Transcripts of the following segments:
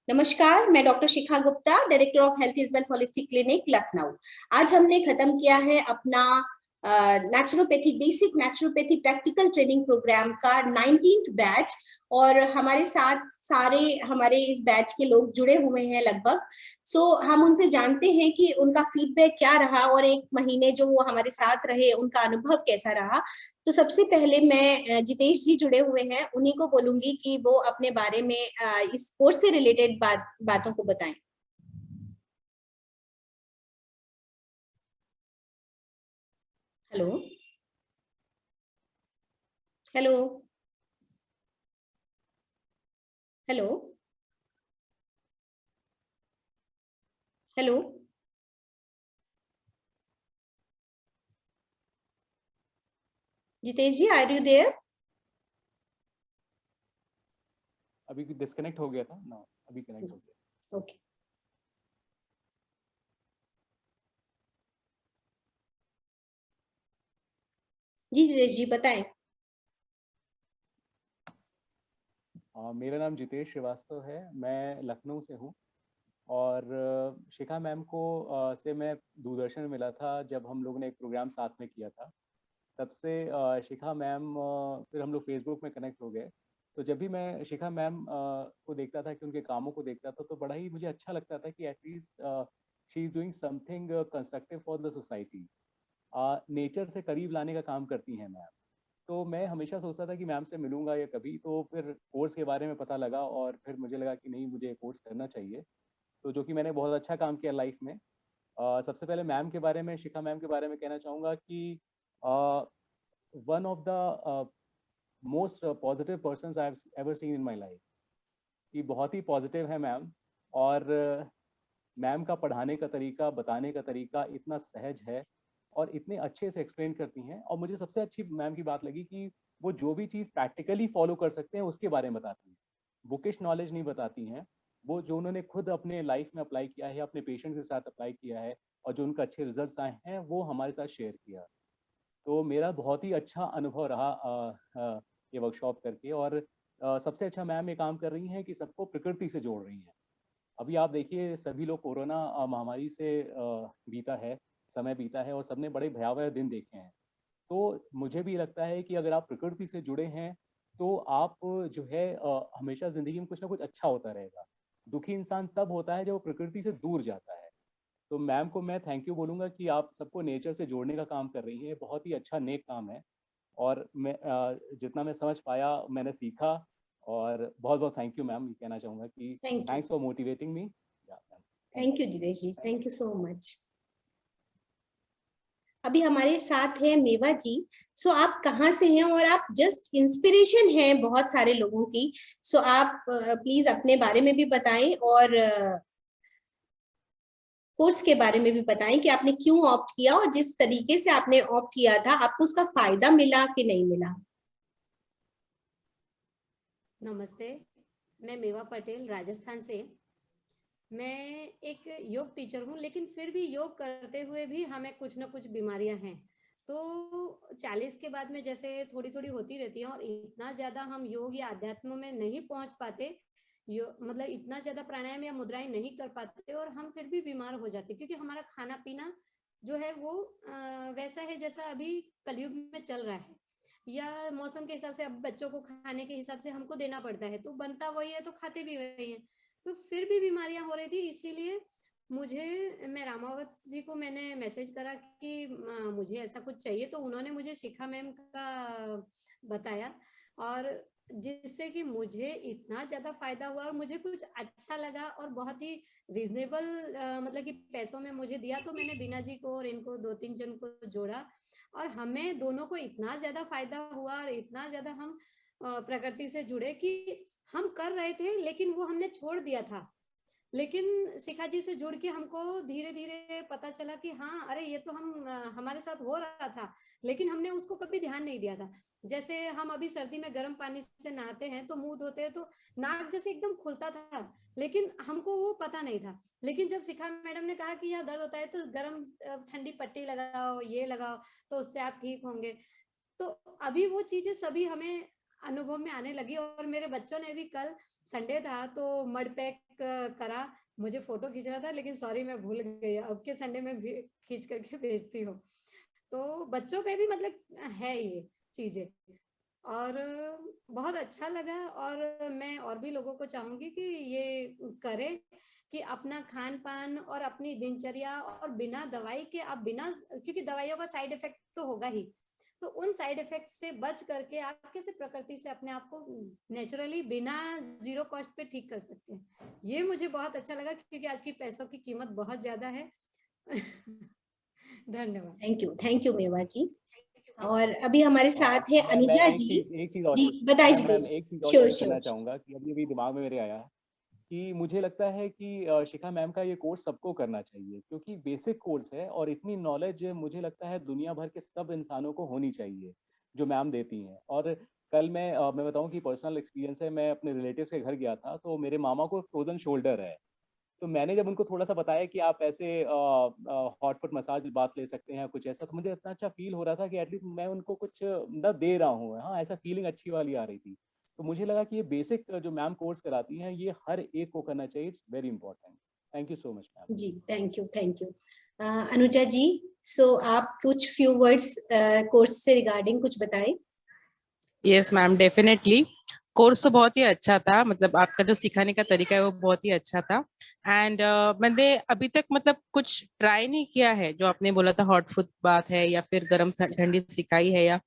नमस्कार, मैं doctor Shikha Gupta, director of health is wealth holistic clinic Lucknow. आज हमने खत्म किया है अपना naturopathy basic naturopathy practical training programme का 19th बैच और हमारे साथ सारे हमारे इस बैच के लोग जुड़े हुए हैं लगभग। हम उनसे जानते हैं कि उनका फीडबैक क्या रहा और एक महीने जो वो हमारे साथ रहे उनका अनुभव कैसा रहा। तो सबसे पहले मैं जितेश जी जुड़े हुए हैं, उन्हीं को बोलूंगी कि वो अपने बारे में इस कोर्स से रिलेटेड बातों को बताएं। Hello hello hello hello Jitesh ji, are you there? अभी डिस्कनेक्ट हो गया था ना, अभी कनेक्ट हो गया। ओके जी जितेश जी बताएं। मेरा नाम जितेश श्रीवास्तव है, मैं लखनऊ से हूँ। और शिखा मैम को से मैं दूरदर्शन में मिला था जब हम लोगों ने एक प्रोग्राम साथ में किया था। तब से शिखा मैम फिर हम लोग फेसबुक में कनेक्ट हो गए। तो जब भी मैं शिखा मैम को देखता था कि उनके कामों को देखता था तो बड़ा ही मुझे अच्छा लगता था कि at least she is doing something constructive for the society. Nature से करीब लाने का काम करती हैं मैम। तो मैं हमेशा सोचता था कि मैम से मिलूंगा या कभी, तो फिर कोर्स के बारे में पता लगा और फिर मुझे लगा कि नहीं, मुझे कोर्स करना चाहिए। तो जो कि मैंने बहुत अच्छा काम किया लाइफ में। सबसे पहले मैम के बारे में, शिखा मैम के बारे में कहना चाहूँगा कि one of the most positive persons I have ever seen in my life. कि बहुत ही पॉजिटिव है मैम। और मैम का पढ़ाने का तरीका, बताने का तरीका इतना सहज है और इतने अच्छे से एक्सप्लेन करती हैं। और मुझे सबसे अच्छी मैम की बात लगी कि वो जो भी चीज़ प्रैक्टिकली फॉलो कर सकते हैं उसके बारे में बताती हैं। बुकिश नॉलेज नहीं बताती हैं। वो जो उन्होंने खुद अपने लाइफ में अप्लाई किया है, अपने पेशेंट के साथ अप्लाई किया है और जो उनका अच्छे रिजल्ट्स आए हैं वो हमारे साथ शेयर किया। तो मेरा बहुत ही अच्छा अनुभव रहा ये वर्कशॉप करके। और सबसे अच्छा मैम ये काम कर रही हैं कि सबको प्रकृति से जोड़ रही हैं। अभी आप देखिए, सभी लोग कोरोना महामारी से बीता है, समय बीता है और सबने बड़े भयावह दिन देखे हैं। तो मुझे भी लगता है कि अगर आप प्रकृति से जुड़े हैं तो आप जो है हमेशा ज़िंदगी में कुछ ना कुछ अच्छा होता रहेगा। दुखी इंसान तब होता है जब वो प्रकृति से दूर जाता है। तो मैम को मैं थैंक यू बोलूँगा कि आप सबको नेचर से जोड़ने का काम कर रही हैं। बहुत ही अच्छा नेक काम है। और मैं जितना मैं समझ पाया मैंने सीखा। और बहुत बहुत थैंक यू मैम, ये कहना चाहूँगा कि thank you. Thanks for motivating me. Thank you Jitesh ji, thank you so much. अभी हमारे साथ है मेवा जी। आप कहाँ से हैं और आप जस्ट इंस्पिरेशन हैं बहुत सारे लोगों की। आप प्लीज अपने बारे में भी बताएं और कोर्स के बारे में भी बताएं कि आपने क्यों ऑप्ट किया और जिस तरीके से आपने ऑप्ट किया था आपको उसका फायदा मिला कि नहीं मिला। नमस्ते, मैं मेवा पटेल राजस्थान से। मैं एक योग टीचर हूँ, लेकिन फिर भी योग करते हुए भी हमें कुछ ना कुछ बीमारियां हैं। तो 40 के बाद में जैसे थोड़ी थोड़ी होती रहती है और इतना ज्यादा हम योग या अध्यात्म में नहीं पहुंच पाते, मतलब इतना ज्यादा प्राणायाम या मुद्राएं नहीं कर पाते और हम फिर भी बीमार हो जाते, क्योंकि हमारा खाना पीना जो है वो वैसा है जैसा अभी कलयुग में चल रहा है, या मौसम के हिसाब से अब बच्चों को खाने के हिसाब से हमको देना पड़ता है, तो बनता वही है तो खाते भी वही है। तो फिर भी बीमारियां हो रही थी, इसीलिए मैं रामावत जी को मैंने मैसेज करा कि मुझे ऐसा कुछ चाहिए, तो उन्होंने मुझे शिखा मैम का बताया और जिससे कि मुझे इतना ज्यादा फायदा हुआ और मुझे कुछ अच्छा लगा और बहुत ही रीजनेबल मतलब कि पैसों में मुझे दिया। तो मैंने बीना जी को और इनको 2-3 जन को जोड़ा और हमें दोनों को इतना ज्यादा फायदा हुआ और इतना ज्यादा हम प्रकृति से जुड़े कि हम कर रहे थे लेकिन वो हमने छोड़ दिया था। लेकिन शिखा जी से जुड़ के हमको धीरे धीरे पता चला कि हाँ, अरे ये तो हमारे साथ हो रहा था, लेकिन हमने उसको कभी ध्यान नहीं दिया था। जैसे हम अभी सर्दी में गर्म पानी से नहाते हैं तो मुंह धोते हैं तो नाक जैसे एकदम खुलता था, लेकिन हमको वो पता नहीं था। लेकिन जब शिखा मैडम ने कहा कि यहाँ दर्द होता है तो गर्म ठंडी पट्टी लगाओ, ये लगाओ, तो उससे आप ठीक होंगे। तो अभी वो चीजें सभी हमें अनुभव में आने लगी। और मेरे बच्चों ने भी, कल संडे था तो मड पैक करा, मुझे फोटो खींचना था लेकिन सॉरी मैं भूल गई, अब के संडे में भी खींच करके भेजती हूँ। तो बच्चों पे भी मतलब है ये चीजें, और बहुत अच्छा लगा। और मैं और भी लोगों को चाहूंगी कि ये करें, कि अपना खान पान और अपनी दिनचर्या, और बिना दवाई के आप बिना, क्योंकि दवाइयों का साइड इफेक्ट तो होगा ही, तो उन साइड इफेक्ट से बच करके आप कैसे प्रकृति से अपने आप को नेचुरली बिना जीरो कॉस्ट पे ठीक कर सकते हैं। ये मुझे बहुत अच्छा लगा, क्योंकि आज की पैसों की कीमत बहुत ज्यादा है। धन्यवाद। थैंक यू मेवा जी। और अभी हमारे साथ है मैं अनुजा एक जी। चीज और, जी बताइए मैम जी। एक चीज और श्योर शेयर करना श्योर। चाहूंगा कि अभी दिमाग में मेरे आया कि मुझे लगता है कि शिखा मैम का ये कोर्स सबको करना चाहिए, क्योंकि बेसिक कोर्स है और इतनी नॉलेज मुझे लगता है दुनिया भर के सब इंसानों को होनी चाहिए जो मैम देती हैं। और कल मैं बताऊं कि पर्सनल एक्सपीरियंस है, मैं अपने रिलेटिव्स के घर गया था, तो मेरे मामा को फ्रोजन शोल्डर है। तो मैंने जब उनको थोड़ा सा बताया कि आप ऐसे हॉट फुट मसाज बात ले सकते हैं कुछ ऐसा, तो मुझे इतना अच्छा फील हो रहा था कि एटलीस्ट मैं उनको कुछ न दे रहा हूँ, हाँ ऐसा फीलिंग अच्छी वाली आ रही थी। तो मुझे लगा कि ये बेसिक जो मैम कोर्स कराती हैं ये हर एक को करना चाहिए, it's very important. Thank you so much ma'am. जी thank you. Anuja ji, so आप कुछ फ्यू वर्ड्स कोर्स से रिगार्डिंग कुछ बताएं। यस मैम, डेफिनेटली कोर्स तो बहुत ही अच्छा था, मतलब आपका जो सिखाने का तरीका है वो बहुत ही अच्छा था। एंड मैंने अभी तक मतलब कुछ ट्राई नहीं किया है, जो आपने बोला था हॉट फुट बात है या फिर गर्म ठंडी सिखाई है या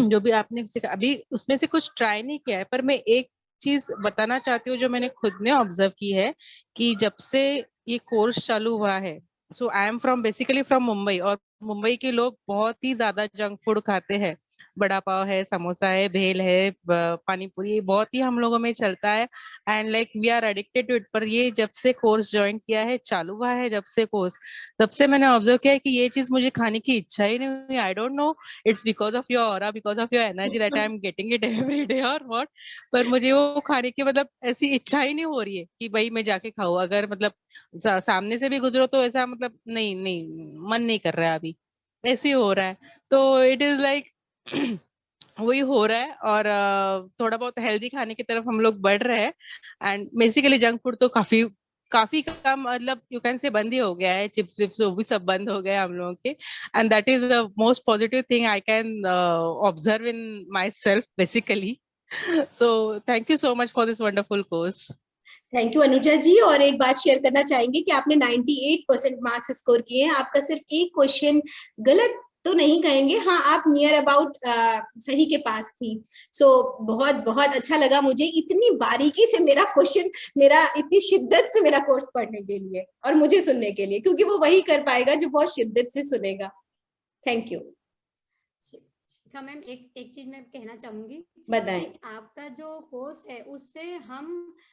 जो भी आपने सिखा, अभी उसमें से कुछ ट्राई नहीं किया है। पर मैं एक चीज बताना चाहती हूँ जो मैंने खुद ने ऑब्जर्व की है, कि जब से ये कोर्स चालू हुआ है, so I am from basically from Mumbai, और मुंबई के लोग बहुत ही ज्यादा जंक फूड खाते हैं। बड़ा पाव है, समोसा है, भेल है, पानी पूरी, बहुत ही हम लोगों में चलता है। And like we are addicted to it. पर ये जब से कोर्स ज्वाइन किया है, चालू हुआ है जब से कोर्स, तब से मैंने ऑब्जर्व किया है कि ये चीज मुझे खाने की इच्छा ही नहीं हुई। I don't know, it's because of your aura, because of your energy that I am getting it every day और व्हाट। पर मुझे वो खाने की मतलब ऐसी इच्छा ही नहीं हो रही है कि भाई मैं जाके खाऊं। अगर मतलब सामने से भी गुजरो तो ऐसा मतलब नहीं नहीं, मन नहीं कर रहा है अभी, ऐसे ही हो रहा है। तो इट इज लाइक वही हो रहा है। और थोड़ा बहुत हेल्दी खाने की तरफ हम लोग बढ़ रहे हैं। एंड बेसिकली जंक फूड तो काफी काफी कम, मतलब यू कैन से बंद ही हो गया है। चिप्स विप्स वो भी सब बंद हो गए हम लोगों के। And that is the most positive thing I can observe in my self basically. So thank you so much for this wonderful course. Thank you Anuja ji. और एक बात शेयर करना चाहेंगे कि आपने 98% मार्क्स स्कोर किए हैं। आपका सिर्फ एक क्वेश्चन गलत तो नहीं कहेंगे, हाँ आप नियर अबाउट सही के पास थी। सो बहुत बहुत अच्छा लगा मुझे इतनी बारीकी से मेरा क्वेश्चन, मेरा इतनी शिद्दत से मेरा कोर्स पढ़ने के लिए और मुझे सुनने के लिए, क्योंकि वो वही कर पाएगा जो बहुत शिद्दत से सुनेगा। Thank you. मैम एक चीज मैं कहना चाहूंगी, बताएं। आपका जो कोर्स है उससे हम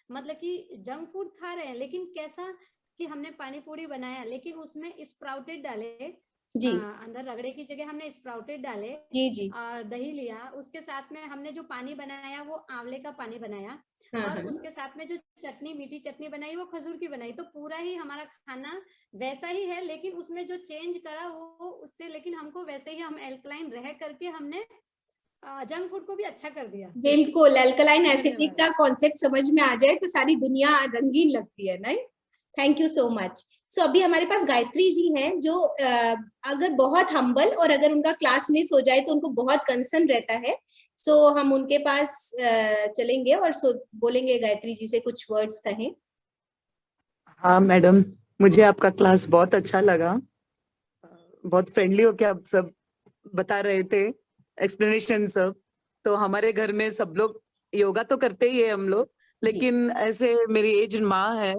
मतलब कि जंक फूड खा रहे हैं, लेकिन कैसा कि हमने पानी पूरी बनाया लेकिन उसमें स्प्राउटेड डाले, जी अंदर रगड़े की जगह हमने स्प्राउटेड डाले, जी और दही लिया, उसके साथ में हमने जो पानी बनाया वो आंवले का पानी बनाया, और उसके साथ में जो चटनी, मीठी चटनी बनाई वो खजूर की बनाई। तो पूरा ही हमारा खाना वैसा ही है, लेकिन उसमें जो चेंज करा वो उससे, लेकिन हमको वैसे ही हम एल्कलाइन रह करके हमने जंक फूड को भी अच्छा कर दिया। बिल्कुल, अल्कलाइन एसिडिक का कॉन्सेप्ट समझ में आ जाए तो सारी दुनिया रंगीन लगती है, नहीं? Thank you so much. So अभी हमारे पास गायत्री जी हैं जो अगर बहुत हम्बल, और अगर उनका क्लास मिस हो जाए तो उनको बहुत कंसर्न रहता है। सो हम उनके पास चलेंगे और बोलेंगे गायत्री जी से कुछ वर्ड्स कहें। हाँ मैडम, मुझे आपका क्लास बहुत अच्छा लगा। बहुत फ्रेंडली होके आप सब बता रहे थे, एक्सप्लेनेशन सब। तो हमारे घर में सब लोग योगा तो करते ही है हम लोग, लेकिन ऐसे मेरी एज माँ है,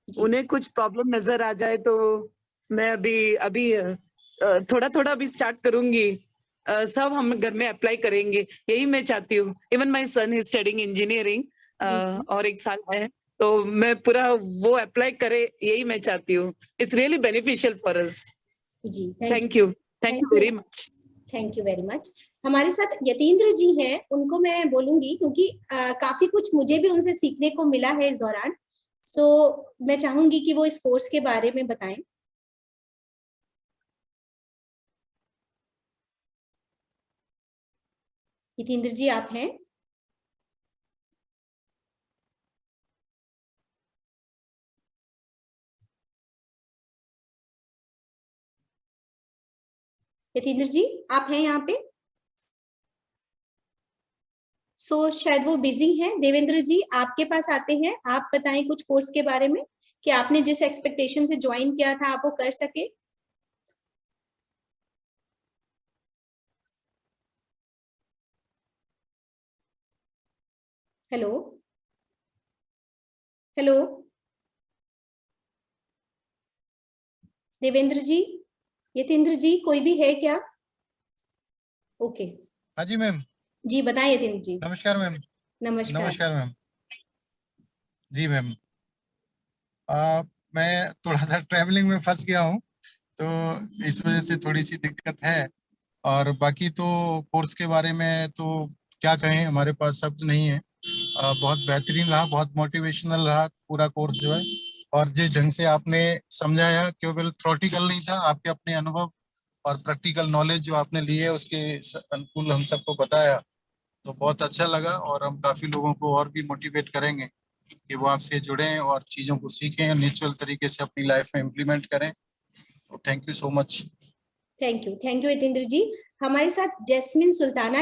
उन्हें कुछ प्रॉब्लम नजर आ जाए तो मैं अभी थोड़ा थोड़ा भी स्टार्ट करूंगी। सब हम घर में अप्लाई करेंगे, यही मैं चाहती हूँ। Even my son is studying engineering, और 1 साल है, तो मैं पूरा वो अप्लाई करे, यही मैं चाहती हूँ। It's really beneficial for us. जी thank you very much. Thank you very much. हमारे साथ यतीन्द्र जी हैं, उनको मैं बोलूंगी क्योंकि काफी कुछ मुझे भी उनसे सीखने को मिला है इस दौरान। सो मैं चाहूंगी कि वो इस कोर्स के बारे में बताएं। यतीन्द्र जी आप हैं? यतीन्द्र जी आप हैं यहाँ पे? शायद वो बिजी हैं। देवेंद्र जी आपके पास आते हैं, आप बताएं कुछ कोर्स के बारे में कि आपने जिस एक्सपेक्टेशन से ज्वाइन किया था आप वो कर सके। हेलो हेलो देवेंद्र जी, यतीन्द्र जी कोई भी है क्या? ओके हाँ जी मैम। जी बताएं यतीन्द्र जी। नमस्कार मैम। नमस्कार। नमस्कार मैम। जी मैम, मैं थोड़ा सा ट्रैवलिंग में फंस गया हूँ, तो इस वजह से थोड़ी सी दिक्कत है। और बाकी तो कोर्स के बारे में तो क्या कहें, हमारे पास शब्द नहीं है। बहुत बेहतरीन रहा, बहुत मोटिवेशनल रहा पूरा कोर्स जो है। और जिस ढंग से आपने समझाया, केवल थ्योरेटिकल नहीं था, आपके अपने अनुभव और प्रैक्टिकल नॉलेज जो आपने ली है उसके अनुकूल हम सबको बताया, तो बहुत अच्छा लगा। और हम काफी लोगों को और भी मोटिवेट करेंगे कि वो आपसे जुड़ें और चीजों को सीखें और नेचुरल तरीके से अपनी लाइफ में इम्प्लीमेंट करें। तो thank you so much. Thank you Yatindra ji. हमारे साथ जैस्मिन सुल्ताना